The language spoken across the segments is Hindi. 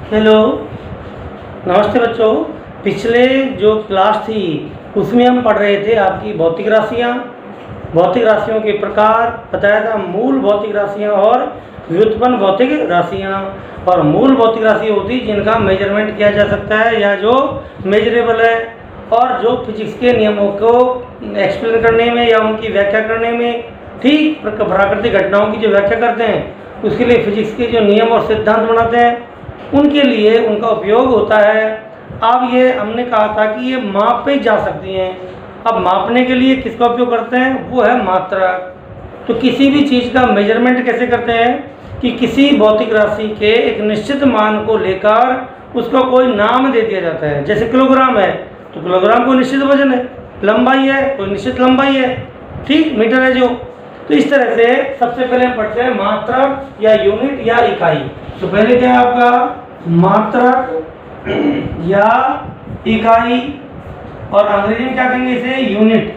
हेलो, नमस्ते बच्चों। पिछले जो क्लास थी उसमें हम पढ़ रहे थे आपकी भौतिक राशियाँ, भौतिक राशियों के प्रकार बताया था, मूल भौतिक राशियाँ और व्युत्पन्न भौतिक राशियाँ। और मूल भौतिक राशि होती जिनका मेजरमेंट किया जा सकता है या जो मेजरेबल है, और जो फिजिक्स के नियमों को एक्सप्लेन करने में या उनकी व्याख्या करने में, ठीक प्राकृतिक घटनाओं की जो व्याख्या करते हैं उसके लिए फिजिक्स के जो नियम और सिद्धांत बनाते हैं उनके लिए उनका उपयोग होता है। अब ये हमने कहा था कि ये मापे जा सकती हैं। अब मापने के लिए किसका उपयोग करते हैं, वो है मात्रक। तो किसी भी चीज़ का मेजरमेंट कैसे करते हैं कि किसी भौतिक राशि के एक निश्चित मान को लेकर उसका कोई नाम दे दिया जाता है। जैसे किलोग्राम है तो किलोग्राम को निश्चित वजन है, लंबाई है कोई निश्चित लंबाई है, ठीक, मीटर है जो। तो इस तरह से सबसे पहले हम पढ़ते हैं मात्रक या यूनिट या इकाई। तो पहले क्या है आपका मात्रक या इकाई, और अंग्रेजी में क्या कहेंगे इसे, यूनिट।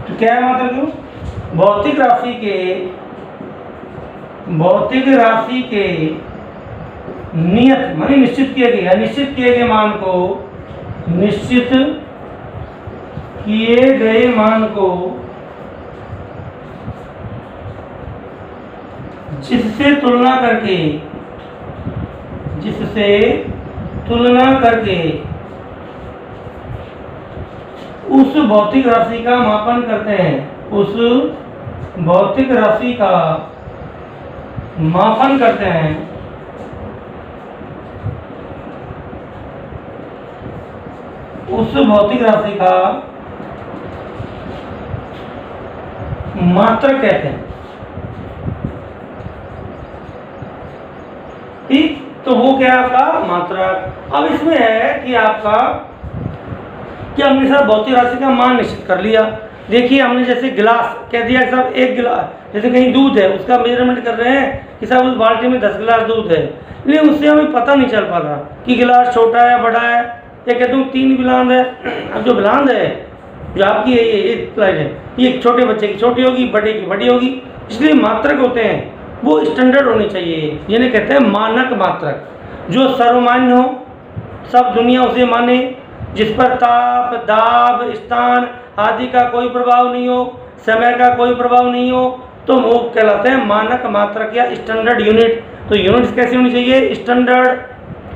तो क्या है मात्रक, भौतिक राशि के नियत मानी निश्चित किए गए, निश्चित किए गए मान को, निश्चित किए गए मान को जिससे तुलना करके उस भौतिक राशि का मापन करते हैं, उस भौतिक राशि का मापन करते हैं। उस भौतिक राशि का मात्रक कहते हैं, ठीक। तो वो क्या है आपका मात्रक। अब इसमें है कि आपका कि हमने साहब भौतिक राशि का मान निश्चित कर लिया। देखिए हमने जैसे गिलास कह दिया कि साहब एक गिलास, जैसे कहीं दूध है उसका मेजरमेंट कर रहे हैं कि साहब उस बाल्टी में 10 गिलास दूध है, लेकिन उससे हमें पता नहीं चल पा रहा कि गिलास छोटा है बड़ा है, या कहते हूँ 3 बिलांद है। अब जो बिलांद है जो आपकी है ये स्लाइड है, ये छोटे बच्चे की छोटी होगी, बड़े की बड़ी होगी, इसलिए मात्रक होते हैं वो स्टैंडर्ड होने चाहिए, जिन्हें कहते हैं मानक मात्रक, जो सर्वमान्य हो, सब दुनिया उसे माने, जिस पर ताप दाब स्थान आदि का कोई प्रभाव नहीं हो, समय का कोई प्रभाव नहीं हो, तो वो कहलाते हैं मानक मात्रक या स्टैंडर्ड यूनिट। तो यूनिट्स कैसी होनी चाहिए, स्टैंडर्ड,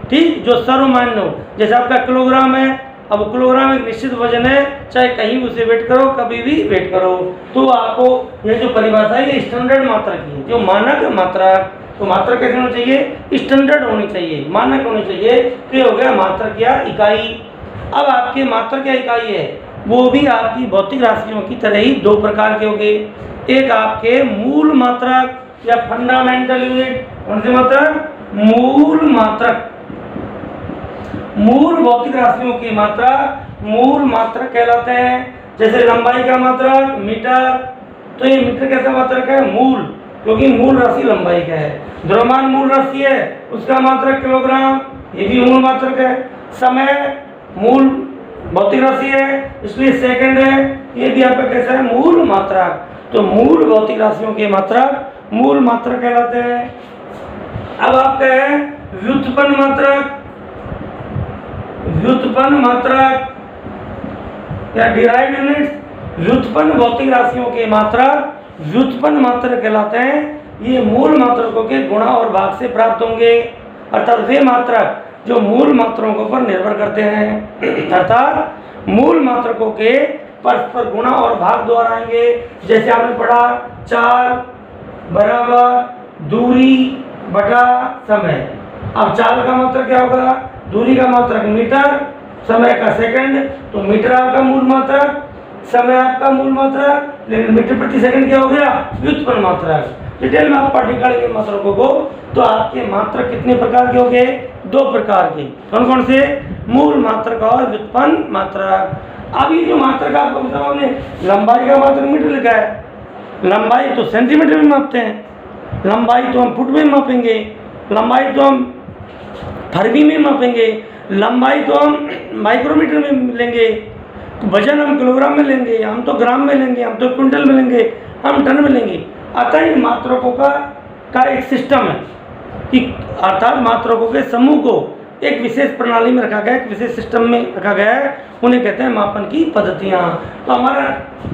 ठीक, जो सर्वमान्य हो। जैसे आपका किलोग्राम है, अब किलोग्राम एक निश्चित वजन है, चाहे कहीं उसे वेट करो कभी भी वेट करो, तो आपको ये जो परिभाषा है ये स्टैंडर्ड मात्रक की है। जो मानक मात्रक, तो मात्रक कैसे होनी चाहिए, स्टैंडर्ड होनी चाहिए, मानक होनी चाहिए। तो ये हो गया मात्रक या इकाई। अब आपके मात्रक या इकाई है वो भी आपकी भौतिक राशियों की तरह ही 2 प्रकार के होंगे। एक आपके मूल मात्रक या फंडामेंटल यूनिट, कौन से मात्रक, मूल मात्रक, मूल भौतिक राशियों की मात्रा मूल मात्रक कहलाते हैं। जैसे लंबाई का मात्रक मीटर, तो ये मीटर कैसा मात्रक है, मूल, क्योंकि मूल राशि लंबाई का है। द्रव्यमान मूल राशि है, उसका मात्रक किलोग्राम, ये भी मूल मात्रक है। समय मूल भौतिक राशि है इसलिए सेकंड है, ये भी आपका कैसा है, मूल मात्रक। तो मूल भौतिक राशियों के मात्रक मूल मात्रक कहलाते हैं। अब आपका है व्युत्पन्न मात्रक, व्युत्पन्न मात्रक या डिराइव्ड यूनिट्स। व्युत्पन्न भौतिक राशियों के मात्रक व्युत्पन्न मात्रक कहलाते हैं। ये मूल मात्रकों के गुणा और भाग से प्राप्त होंगे, अर्थात वे मात्रक जो मूल मात्रकों पर निर्भर करते हैं, अर्थात मूल मात्रकों के परस्पर गुणा और भाग द्वारा आएंगे। जैसे आपने पढ़ा चाल बराबर दूरी बटा समय। अब चाल का मात्रक क्या होगा, दूरी का मात्रक मीटर, समय का सेकंड, तो मीटर आपका मूल मात्रक, समय आपका मूल मात्रक, लेकिन मीटर प्रति सेकंड क्या हो गया, व्युत्पन्न मात्रक। डिटेल में आप पढ़ निकालेंगे मात्रकों को, तो आपके मात्रक कितने प्रकार के हो गए, 2 प्रकार के। कौन कौन से, मूल मात्रक और व्युत्पन्न मात्रक। अब ये जो मात्रक आपको बताओ, हमने लंबाई का मात्रक मीटर लिखा है, लंबाई तो सेंटीमीटर में मापते हैं, लंबाई तो हम फुट में मापेंगे, लंबाई तो हम फरवी में मापेंगे, लंबाई तो हम माइक्रोमीटर में लेंगे, वजन हम किलोग्राम में लेंगे, हम तो ग्राम में लेंगे, हम तो क्विंटल में लेंगे, हम टन में लेंगे। अतः इन मात्रकों का एक सिस्टम है कि अर्थात मात्रकों के समूह को एक विशेष प्रणाली में रखा गया, एक विशेष सिस्टम में रखा गया है, उन्हें कहते हैं मापन की पद्धतियाँ। तो हमारा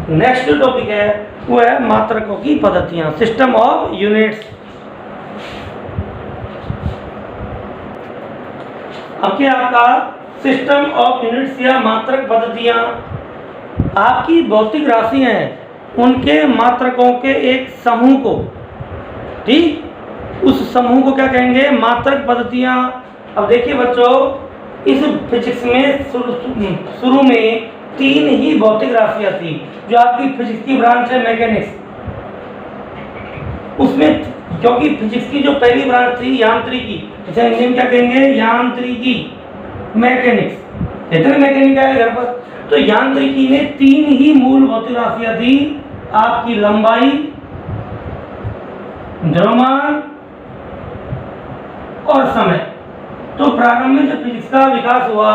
नेक्स्ट टॉपिक है वो है मात्रकों की पद्धतियाँ, सिस्टम ऑफ यूनिट्स। अब क्या आपका सिस्टम ऑफ यूनिट्स या मात्रक पद्धतियाँ, आपकी भौतिक राशियाँ हैं उनके मात्रकों के एक समूह को, ठीक, उस समूह को क्या कहेंगे, मात्रक पद्धतियाँ। अब देखिए बच्चों, इस फिजिक्स में शुरू में 3 ही भौतिक राशियाँ थी, जो आपकी फिजिक्स की ब्रांच है मैकेनिक्स, उसमें क्योंकि फिजिक्स की जो पहली ब्रांच थी यांत्रिकी, अच्छा हिंदी में क्या कहेंगे, यांत्रिकी, मैकेनिक्स, कहते हैं मैकेनिक है घर पर, तो यांत्रिकी में 3 ही मूल भौतिक राशियाँ थी, आपकी लंबाई, द्रव्यमान और समय। तो प्रारंभ में जब फिजिक्स का विकास हुआ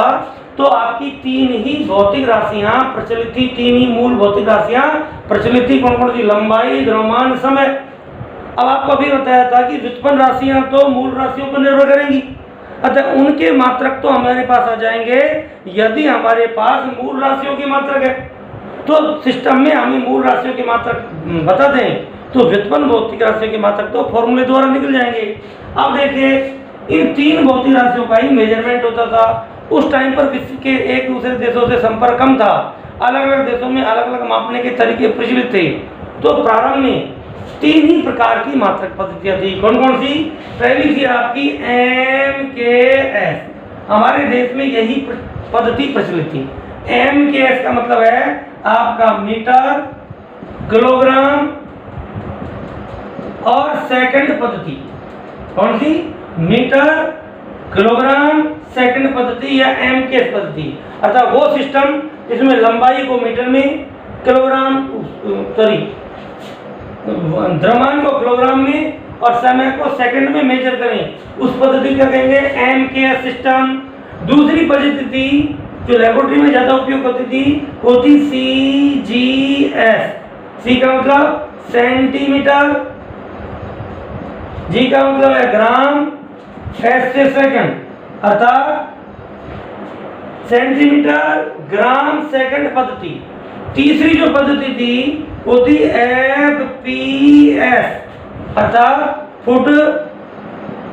तो आपकी 3 ही भौतिक राशियां प्रचलित थी, 3 ही मूल भौतिक राशियां प्रचलित थी। कौन कौन सी, लंबाई, द्रव्यमान, समय। अब आपको अभी बताया था कि व्युत्पन्न राशियां तो मूल राशियों पर निर्भर करेंगी, अतः उनके मात्रक तो हमारे पास आ जाएंगे यदि हमारे पास मूल राशियों के मात्रक है। तो सिस्टम में हमें मूल राशियों के मात्रक बता दें तो व्युत्पन्न भौतिक राशियों के मात्रक तो फॉर्मूले द्वारा निकल जाएंगे। अब देखिए, इन 3 भौतिक राशियों का ही मेजरमेंट होता था। उस टाइम पर विश्व के एक दूसरे देशों से संपर्क कम था, अलग अलग देशों में अलग अलग मापने के तरीके प्रचलित थे। तो प्रारंभ में 3 ही प्रकार की मात्रक पद्धतियाँ थी। कौन कौन सी, पहली थी आपकी MKS, हमारे देश में यही पद्धति प्रचलित थी। MKS का मतलब है आपका मीटर, किलोग्राम और सेकंड पद्धति। कौन सी, मीटर, किलोग्राम, सेकंड पद्धति या MKS पद्धति, अर्थात वो सिस्टम जिसमें लंबाई को मीटर में, किलोग्राम द्रव्यमान को किलोग्राम में और समय को सेकंड में मेजर करें, उस पद्धति का कहेंगे MKS सिस्टम। दूसरी पद्धति थी जो लेबोरेटरी में ज्यादा उपयोग होती थी, वो थी CGS। C का मतलब सेंटीमीटर, G का मतलब है ग्राम, S से सेकंड, अर्थात सेंटीमीटर, ग्राम, सेकंड पद्धति। तीसरी जो पद्धति थी वो थी FPS, अर्थात फुट,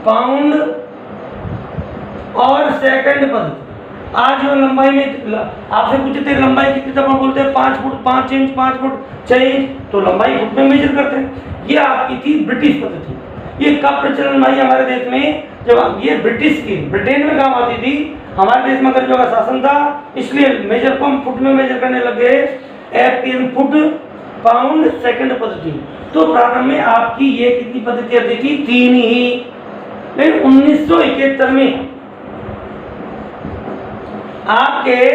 पाउंड और सेकंड पद्धति। आज जो लंबाई में आपसे पूछते थे लंबाई कितनी, तब हम बोलते हैं 5 फुट 5 इंच, 5 फुट 6 इंच, तो लंबाई फुट में मेजर करते हैं। ये आपकी थी ब्रिटिश पद्धति। ये कब प्रचलन आई हमारे देश में, जब ये ब्रिटिश की ब्रिटेन में काम आती थी, हमारे देश में अंग्रेजों का शासन था, इसलिए मेजर को हम फुट में मेजर करने लग गए। FPS फुट, पाउंड, सेकंड पद्धति। तो प्रारंभ में आपकी ये कितनी पद्धति आती थी, 3 ही। लेकिन 1971 में आपके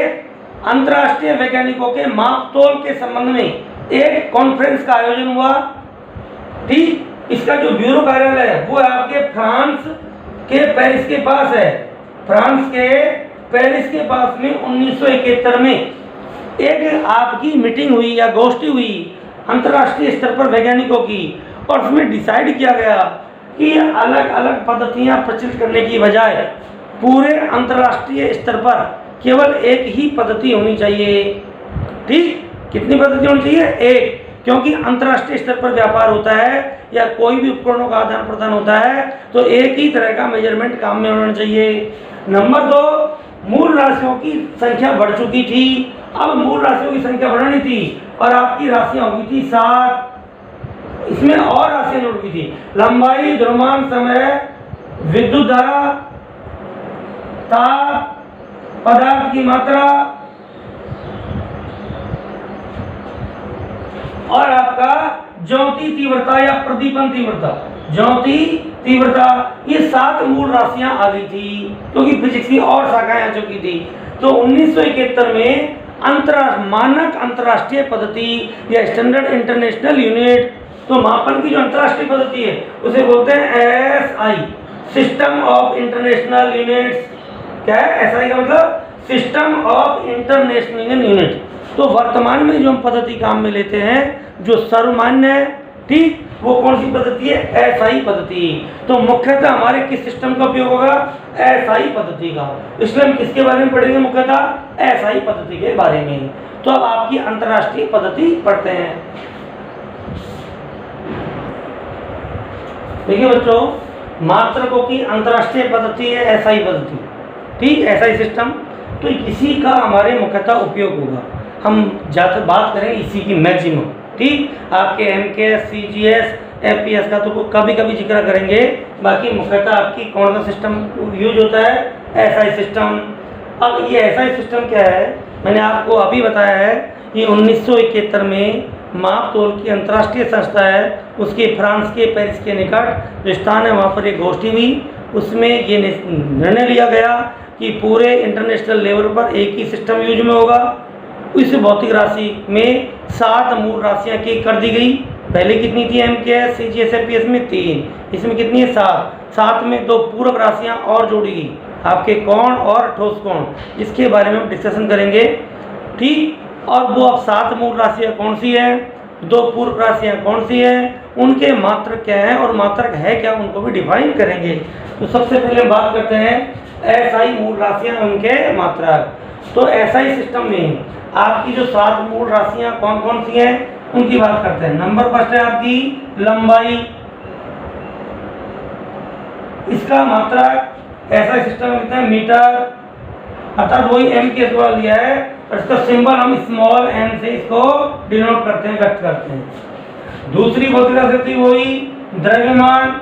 अंतर्राष्ट्रीय वैज्ञानिकों के मापतोल के संबंध में एक कॉन्फ्रेंस का आयोजन हुआ, ठीक। इसका जो ब्यूरो कार्यालय है वो आपके फ्रांस के पेरिस के पास है। फ्रांस के पेरिस के पास में 1971 में एक आपकी मीटिंग हुई या गोष्ठी हुई अंतर्राष्ट्रीय स्तर पर वैज्ञानिकों की, और उसमें डिसाइड किया गया कि अलग अलग पद्धतियां प्रचलित करने की बजाय पूरे अंतर्राष्ट्रीय स्तर पर केवल एक ही पद्धति होनी चाहिए, ठीक। कितनी पद्धति होनी चाहिए, एक, क्योंकि अंतर्राष्ट्रीय स्तर पर व्यापार होता है या कोई भी उपकरणों का आदान प्रदान होता है तो एक ही तरह का मेजरमेंट काम में होना चाहिए। नंबर 2, मूल राशियों की संख्या बढ़ चुकी थी, अब मूल राशियों की संख्या बढ़नी थी और आपकी राशियां हो गई थी 7। इसमें और राशियां जुड़ गई थी, लंबाई, द्रव्यमान, समय, विद्युत धारा, ताप, पदार्थ की मात्रा और आपका ज्योति तीव्रता या प्रदीपन तीव्रता, ज्योति तीव्रता, ये 7 मूल राशियां आ गई थी क्योंकि फिजिक्स की और शाखाएं आ चुकी थी। तो 1971 में मानक अंतर्राष्ट्रीय पद्धति या स्टैंडर्ड इंटरनेशनल यूनिट, तो मापन की जो अंतर्राष्ट्रीय पद्धति है उसे बोलते हैं SI, system of international units. क्या है SI का मतलब, सिस्टम ऑफ इंटरनेशनल यूनिट। तो वर्तमान में जो हम पद्धति काम में लेते हैं, जो सर्वमान्य है, ठीक, वो कौन सी पद्धति है? एसआई पद्धति। तो मुख्यतः हमारे किस सिस्टम का उपयोग होगा? एसआई पद्धति का। इसलिए हम किसके बारे में पढ़ेंगे? मुख्यतः एसआई पद्धति के बारे में। तो अब आपकी अंतरराष्ट्रीय पद्धति पढ़ते हैं। देखिए बच्चों, मात्रकों की अंतरराष्ट्रीय पद्धति है एसआई पद्धति, ठीक, एसआई सिस्टम। तो इसी का हमारे मुख्यतः उपयोग होगा। हम ज़्यादा बात करेंगे इसी की मैक्सिमम, ठीक। आपके एमकेएस, सीजीएस, एफपीएस का तो कभी कभी जिक्र करेंगे, बाकी मुख्यतः आपकी कौन सा सिस्टम यूज होता है? SI system. अब ये एसआई सिस्टम क्या है? मैंने आपको अभी बताया है, ये 1971 में माप तोल की अंतर्राष्ट्रीय संस्था है, उसके फ्रांस के पेरिस के निकट जो स्थान है वहाँ पर एक गोष्ठी हुई। उसमें ये निर्णय लिया गया कि पूरे इंटरनेशनल लेवल पर एक ही सिस्टम यूज में होगा। इस भौतिक राशि में 7 मूल राशियाँ की कर दी गई। पहले कितनी थी? एमकेएस, सीजीएस, एफपीएस में 3, इसमें कितनी है? 7। 7 में 2 पूरक राशियाँ और जोड़ी गई, आपके कोण और ठोस कोण, जिसके बारे में हम डिस्कशन करेंगे, ठीक। और वो अब 7 मूल राशियाँ कौन सी हैं, 2 पूरक राशियाँ कौन सी हैं, उनके मात्रक क्या हैं और मात्रक है क्या, उनको भी डिफाइन करेंगे। तो सबसे पहले हम बात करते हैं एसआई मूल राशियाँ, उनके मात्रक। तो एसआई सिस्टम में आपकी जो 7 मूल राशियाँ कौन कौन सी हैं, उनकी बात करते हैं। नंबर फर्स्ट है आपकी लंबाई। इसका मात्रक एसआई सिस्टम में कितना है? मीटर, अर्थात वही एम के द्वारा लिया है, और इसका सिंबल हम स्मॉल एम से इसको डिनोट करते हैं, व्यक्त करते हैं। दूसरी भौतिक राशि वही द्रव्यमान,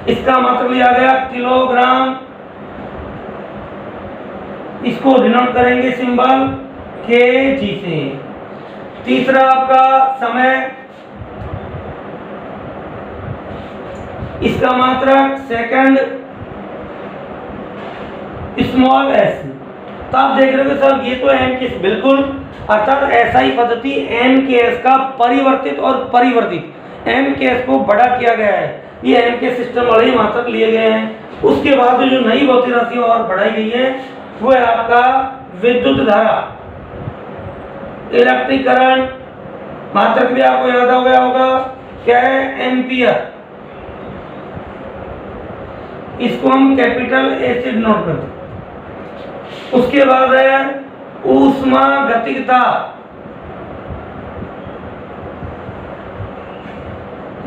इसका मात्रक लिया गया किलोग्राम, इसको डिनोट करेंगे सिंबल केजी से। तीसरा आपका समय, इसका मात्रक सेकंड, स्मॉल एस। तो आप देख रहे हो सर ये तो एम के बिल्कुल, अर्थात एसआई पद्धति एम के एस का परिवर्तित और परिवर्तित, एम के एस को बड़ा किया गया है, ये एम के सिस्टम वाले ही मात्रक लिए गए हैं। उसके बाद जो नई भौतिक राशि और बढ़ाई गई है वो है आपका विद्युत धारा, इलेक्ट्रिक करंट, मात्रक भी आपको याद हो गया होगा, क्या है? एम्पियर। इसको हम कैपिटल ए से नोट करते हैं। उसके बाद है ऊष्मा गतिकता,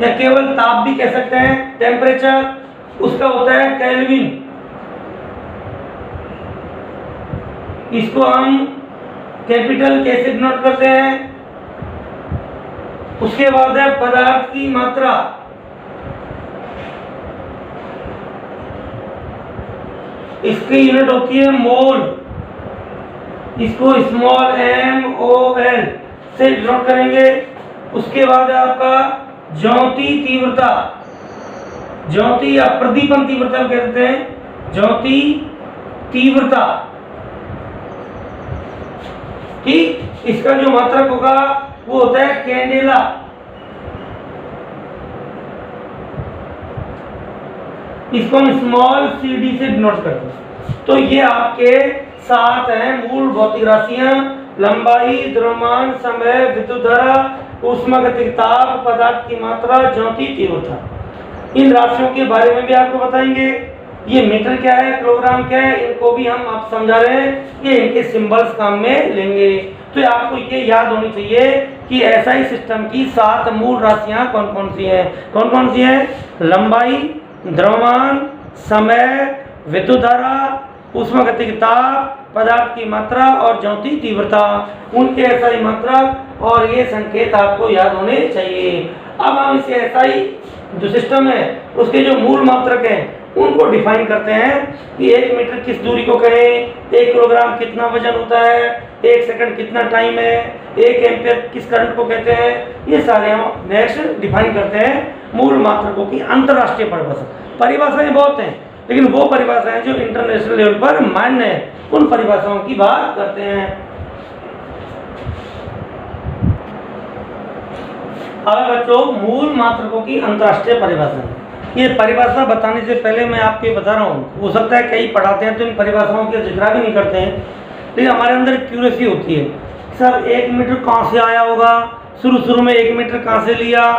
या केवल ताप भी कह सकते हैं, टेम्परेचर, उसका होता है केल्विन। इसको हम कैपिटल के से नोट करते हैं। उसके बाद है पदार्थ की मात्रा, इसकी यूनिट होती है मोल, इसको स्मॉल एम ओ एल से नोट करेंगे। उसके बाद है आपका ज्योति तीव्रता, ज्योति या प्रदीपन तीव्रता कहते हैं, ज्योति तीव्रता, ठीक। इसका जो मात्रक होगा वो होता है कैंडेला। इसको हम स्मॉल सी डी से डिनोट करते हैं। तो ये आपके 7 हैं मूल भौतिक राशियां, लंबाई, द्रव्यमान, समय, विद्युत धारा, ऊष्मागतिक ताप, पदार्थ की मात्रा, ज्योति तीव्रता। इन राशियों के बारे में भी आपको बताएंगे। ये मीटर क्या है, किलोग्राम क्या है, इनको भी हम आप समझा रहे हैं, ये इनके सिंबल्स काम में लेंगे। तो आपको ये याद होनी चाहिए कि एसआई सिस्टम की 7 मूल राशियां कौन कौन सी हैं। कौन कौन सी हैं? लंबाई, द्रव्यमान, समय, विद्युत धारा, ऊष्मागतिक ताप, पदार्थ की मात्रा और ज्योति तीव्रता, उनके एसआई मात्रक और ये संकेत आपको याद होने चाहिए। अब हम इस एसआई जो सिस्टम है उसके जो मूल मात्रक हैं उनको डिफाइन करते हैं कि 1 मीटर किस दूरी को कहें, 1 किलोग्राम कितना वजन होता है, 1 सेकंड कितना टाइम है, 1 एम्पियर किस करंट को कहते हैं। ये सारे हम नेक्स्ट डिफाइन करते हैं मूल मात्रकों की अंतरराष्ट्रीय परिभाषा। परिभाषाएं बहुत हैं, लेकिन वो परिभाषाएं जो इंटरनेशनल लेवल पर मान्य है उन परिभाषाओं की बात करते हैं। अब बच्चों मूल मात्रकों की अंतरराष्ट्रीय परिभाषा, ये परिभाषा बताने से पहले मैं आपको बता रहा हूँ, हो सकता है कई पढ़ाते हैं तो इन परिभाषाओं का जिक्र भी नहीं करते हैं, लेकिन हमारे अंदर क्यूरियसिटी होती है सर 1 मीटर कहाँ से आया होगा, शुरू में 1 मीटर कहाँ से लिया।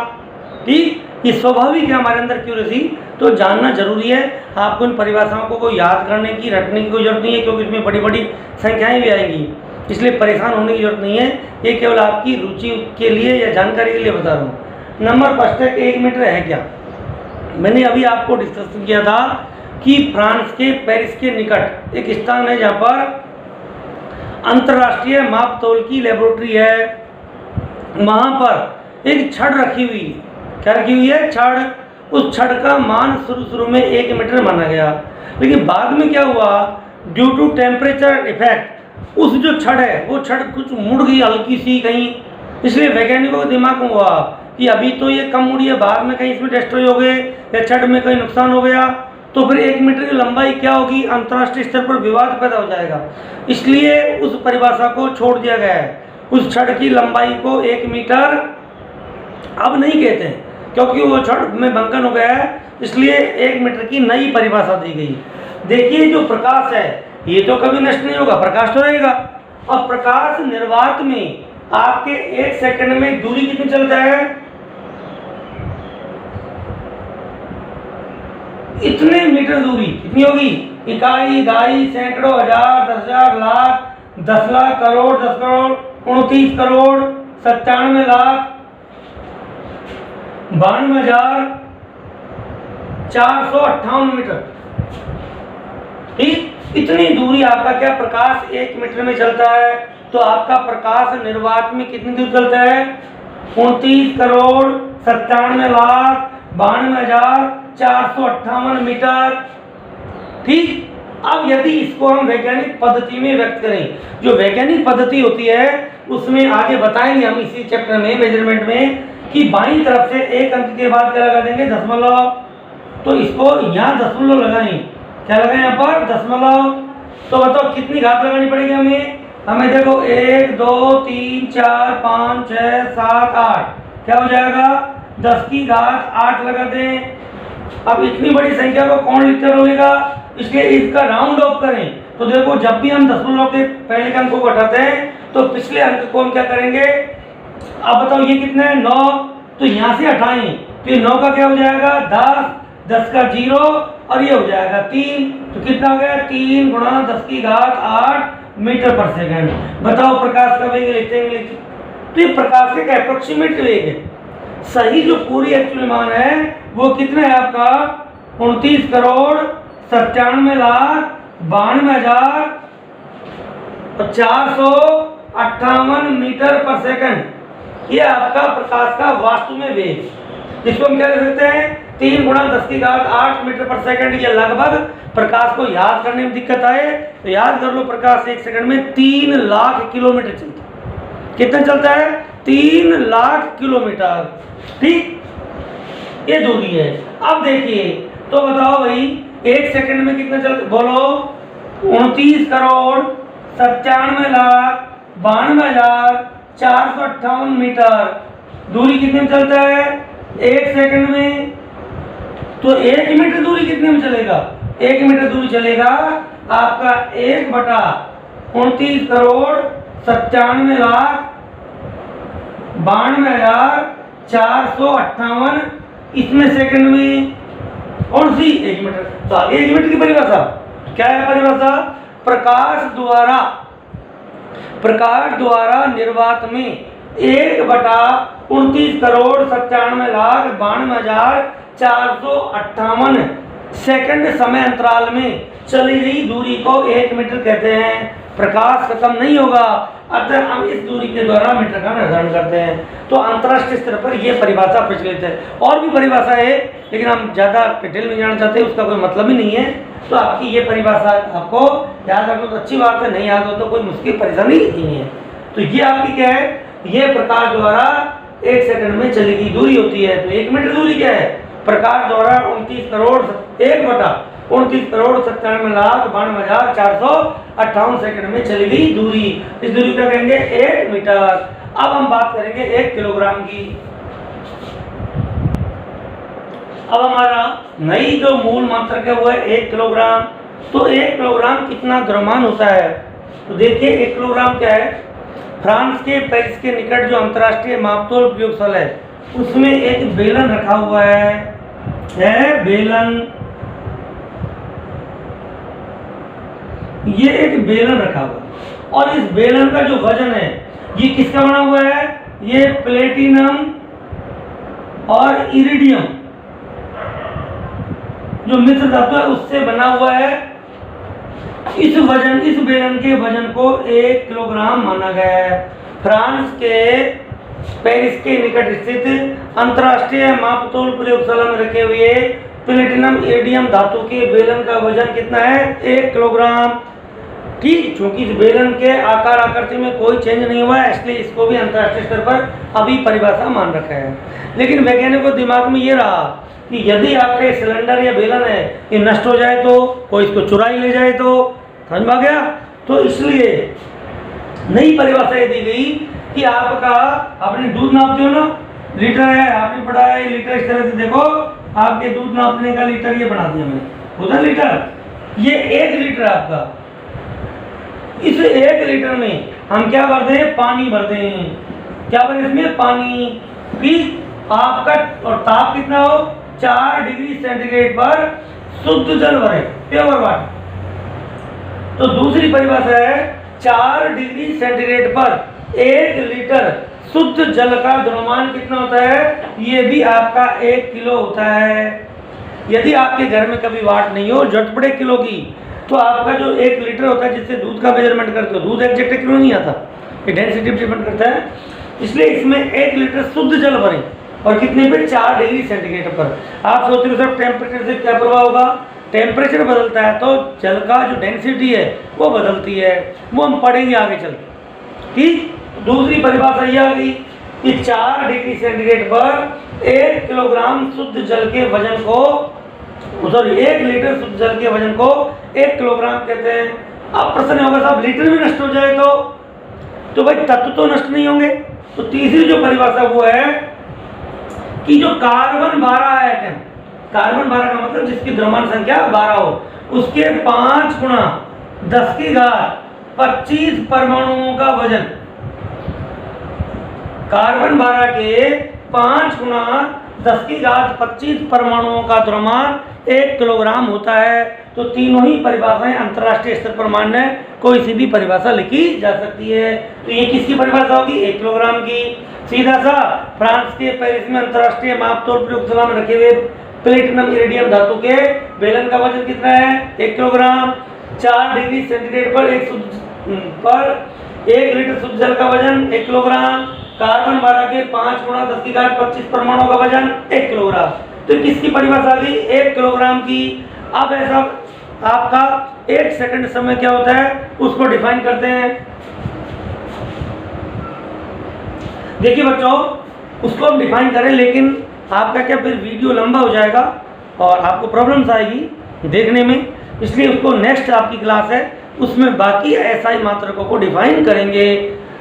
ठीक, ये स्वाभाविक है हमारे अंदर क्यूरियसिटी, तो जानना जरूरी है। आपको इन परिभाषाओं को याद करने की, रटने की कोई जरूरत नहीं है, क्योंकि इसमें बड़ी बड़ी संख्याएं भी आएंगी, इसलिए परेशान होने की जरूरत नहीं है। ये केवल आपकी रुचि के लिए या जानकारी के लिए बता रहा हूँ। नंबर फर्स्ट है, 1 मीटर है क्या। मैंने अभी आपको डिस्कस किया था कि फ्रांस के पेरिस के निकट एक स्थान है जहाँ पर अंतर्राष्ट्रीय माप तोल की लेबोरेटरी है। वहाँ पर एक छड़ रखी हुई है। क्या रखी हुई है? छड़। उस छड़ का मान शुरू में 1 मीटर माना गया, लेकिन बाद में क्या हुआ, ड्यू टू टेम्परेचर इफेक्ट उस जो छड़ है वो छड़ कुछ मुड़ गई हल्की सी कहीं, इसलिए वैज्ञानिकों के दिमाग में हुआ कि अभी तो ये कम मुड़ी है, बाद में कहीं इसमें डिस्ट्रॉय हो गए या छड़ में कहीं नुकसान हो गया तो फिर 1 मीटर की लंबाई क्या होगी, अंतर्राष्ट्रीय स्तर पर विवाद पैदा हो जाएगा। इसलिए उस परिभाषा को छोड़ दिया गया है। उस छड़ की लंबाई को 1 मीटर अब नहीं कहते हैं, क्योंकि वो छड़ में बंकन हो गया है, इसलिए 1 मीटर की नई परिभाषा दी गई। देखिए जो प्रकाश है ये तो कभी नष्ट नहीं होगा, प्रकाश तो रहेगा। अब प्रकाश निर्वात में आपके 1 सेकंड में दूरी कितनी चलता है, इतने मीटर दूरी कितनी होगी, इकाई, दाई, सैकड़ों, हजार, 10,000, लाख, 10 लाख, करोड़, 10 करोड़, 29 करोड़, 97 लाख, 92,458 मीटर। ठीक, इतनी दूरी आपका क्या प्रकाश 1 मीटर में चलता है, तो आपका प्रकाश निर्वात में कितनी दूर चलता है, 29 करोड़ 97 लाख 92,458 मीटर। ठीक, अब यदि इसको हम वैज्ञानिक पद्धति में व्यक्त करें, जो वैज्ञानिक पद्धति होती है उसमें आगे बताएंगे हम इसी चैप्टर में मेजरमेंट में कि बाईं तरफ से एक अंक के बाद क्या लगा देंगे, दशमलव। तो इसको यहाँ दशमलव लगाएं, क्या लगाएं यहाँ पर, दशमलव। तो बताओ कितनी घात लगानी पड़ेगी हमें देखो 1 2 3 4 5 6 7 8, क्या हो जाएगा 10 की घात 8 लगा दें। अब इतनी बड़ी संख्या को कौन लिखकर रोकेगा, इसलिए इसका राउंड ऑफ करें। तो देखो जब भी हम दशमलव के पहले के अंक को घटाते हैं तो पिछले अंक को हम क्या करेंगे, अब बताओ ये कितने हैं, 9, तो यहाँ से हटाएं तो ये 9 का क्या हो जाएगा 10, 10 का 0 और ये हो जाएगा 3, तो कितना हो गया 3 गुणा 10 की घात 8 मीटर पर सेकंड। बताओ प्रकाश का वेग लिखते हैं, तो ये प्रकाश का अप्रोक्सीमेट वेग है। सही जो पूरी एक्चुअल मान है वो कितना है आपका 29 करोड़ 97 लाख 92,458 मीटर पर सेकंड। ये आपका प्रकाश का वास्तव में वेग, इसको हम क्या कर सकते हैं 3 गुणा 10 की घात 8 मीटर पर सेकंड। ये लगभग प्रकाश को याद करने में दिक्कत आए तो याद कर लो, प्रकाश 1 सेकंड में 3 लाख किलोमीटर चलता है। कितना चलता है 3 लाख किलोमीटर। ठीक, ये दूरी है। अब देखिए तो बताओ भाई 1 सेकंड में कितना चलता, बोलो 29 करोड़ 97 लाख 92,458 मीटर। दूरी कितने में चलता है 1 सेकंड में, तो 1 मीटर दूरी कितने में चलेगा, 1 मीटर दूरी चलेगा आपका 1/29 करोड़ 97 लाख 92,458, इसमें सेकंड में कौन सी 1 मीटर। तो आगे 1 मीटर की परिभाषा क्या है, परिभाषा प्रकाश द्वारा निर्वात में 1/29 करोड़ 97 लाख 92,458 सेकंड समय अंतराल में चली गई दूरी को 1 मीटर कहते हैं। प्रकाश खत्म नहीं होगा अतः हम इस दूरी के द्वारा मीटर का निर्धारण करते हैं। तो अंतरराष्ट्रीय स्तर पर यह परिभाषा प्रचलित है। और भी परिभाषा है लेकिन हम ज़्यादा डिटेल में जानना चाहते हैं, उसका कोई मतलब ही नहीं है। तो आपकी ये परिभाषा आपको याद रखना तो अच्छी बात है, नहीं याद हो तो कोई मुश्किल परेशानी नहीं है। तो ये आपकी क्या है, ये प्रकाश द्वारा 1 सेकंड में चली गई दूरी होती है। तो 1 मीटर दूरी क्या है, प्रकाश द्वारा 29 करोड़ 97 लाख 92,458 सेकंड में चली गई दूरी। इस दूरी का कहेंगे 1 मीटर। अब हम बात करेंगे 1 किलोग्राम की। अब हमारा नई जो मूल मात्रक है वो है 1 किलोग्राम। तो 1 किलोग्राम कितना द्रव्यमान होता है, तो देखिए 1 किलोग्राम क्या है, फ्रांस के पेरिस के निकट जो अंतर्राष्ट्रीय मापतोल प्रयोगशाला है उसमें एक बेलन रखा हुआ है बेलन। ये एक बेलन रखा हुआ है और इस बेलन का जो वजन है ये किसका बना हुआ है? ये प्लेटिनम और इरिडियम जो मिश्र धातु है उससे बना हुआ है। इस बेलन के वजन को 1 किलोग्राम माना गया है। फ्रांस के पेरिस के निकट स्थित अंतर्राष्ट्रीय मापतोल प्रयोगशाला में रखे हुए प्लेटिनम इरिडियम धातु के बेलन का वजन कितना है? 1 किलोग्राम। ठीक, क्योंकि इस बेलन के आकार आकृति में कोई चेंज नहीं हुआ है इसलिए इसको भी अंतर्राष्ट्रीय स्तर पर अभी परिभाषा मान रखा है। लेकिन वैज्ञानिकों को दिमाग में ये रहा कि यदि आपके सिलेंडर या बेलन है ये नष्ट हो जाए तो, कोई इसको चुरा ही ले जाए तो, समझ में आ गया? तो इसलिए नई परिभाषा ये दी गई कि आपका आपने दूध नापते हो ना, लीटर है, आपने पढ़ा है लीटर। इस तरह से देखो, आपके दूध नापने का लीटर ये बना दिया मैंने, होता लीटर। ये 1 लीटर आपका, इस 1 लीटर में हम क्या भरते हैं? पानी भरते हैं। क्या भरते हैं इसमें? पानी। ठीक, आपका और ताप कितना हो? 4 डिग्री सेंटीग्रेड पर शुद्ध जल भरे, प्योर वाटर। तो दूसरी परिभाषा है 4 डिग्री सेंटीग्रेड पर 1 लीटर शुद्ध जल का द्रव्यमान कितना होता है? ये भी आपका 1 किलो होता है। यदि आपके घर में कभी वाट नहीं हो, जरूरत पड़े किलो की, तो आपका जो 1 लीटर होता है जिससे दूध का मेजरमेंट करते हो, दूध एग्जैक्ट किलो नहीं आता, ये डेंसिटी पे डिपेंड करता है। इसलिए इसमें 1 लीटर शुद्ध जल भरें और कितने पे? 4 डिग्री सेंटीग्रेड पर। आप सोचते हो सर टेम्परेचर से क्या प्रभाव होगा? टेम्परेचर बदलता है तो जल का जो डेंसिटी है वो बदलती है, वो हम पढ़ेंगे आगे चल के। ठीक, दूसरी परिभाषा ये आ गई कि 4 डिग्री सेंटीग्रेड पर 1 किलोग्राम शुद्ध जल के वजन को, सॉरी 1 लीटर शुद्ध जल के वजन को 1 किलोग्राम कहते हैं। अब प्रश्न होगा साहब लीटर भी नष्ट हो जाए तो भाई तत्व तो नष्ट नहीं होंगे। तो तीसरी जो परिभाषा वो है कि जो कार्बन 12 एटम, कार्बन 12 का मतलब जिसकी द्रव्यमान संख्या 12 हो, उसके 5 गुना 10 की घात 25 परमाणुओं का वजन, कार्बन 12 के 5 गुना 10 की घात 25 परमाणुओं का द्रव्यमान 1 किलोग्राम होता है। तो तीनों ही परिभाषाएं अंतर्राष्ट्रीय स्तर पर मान्य है, कोई सी भी परिभाषा लिखी जा सकती है। तो ये किसकी परिभाषा होगी? 1 किलोग्राम की। सीधा सा फ्रांस के पेरिस में अंतर्राष्ट्रीय मापतोल प्रयोगशाला में रखे हुए प्लेटिनम इरिडियम धातु के बेलन का वजन कितना है? 1 किलोग्राम। 4 डिग्री सेंटीग्रेड पर 1 लीटर शुद्ध जल का वजन 1 किलोग्राम। कार्बन 12 के 5 गुना 10 की घात 25 परमाणुओं का वजन 1 किलोग्राम। तो किसकी परिभाषा आ गई? 1 किलोग्राम की। अब ऐसा आपका 1 सेकंड समय क्या होता है उसको डिफाइन करते हैं। देखिए बच्चों, उसको हम डिफाइन करें, लेकिन आपका क्या फिर वीडियो लंबा हो जाएगा और आपको प्रॉब्लम्स आएगी देखने में, इसलिए उसको नेक्स्ट आपकी क्लास है उसमें बाकी एसआई मात्रकों को डिफाइन करेंगे।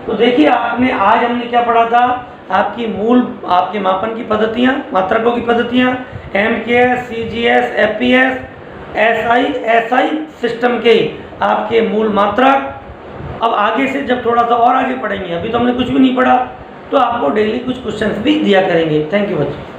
तो देखिए आपने आज हमने क्या पढ़ा था? आपके मापन की पद्धतियाँ, मात्रकों की पद्धतियाँ, MKS, CGS, FPS, SI system के आपके मूल मात्रक। अब आगे से जब थोड़ा सा और आगे पढ़ेंगे, अभी तो हमने कुछ भी नहीं पढ़ा, तो आपको डेली कुछ क्वेश्चंस भी दिया करेंगे। थैंक यू बच्चों।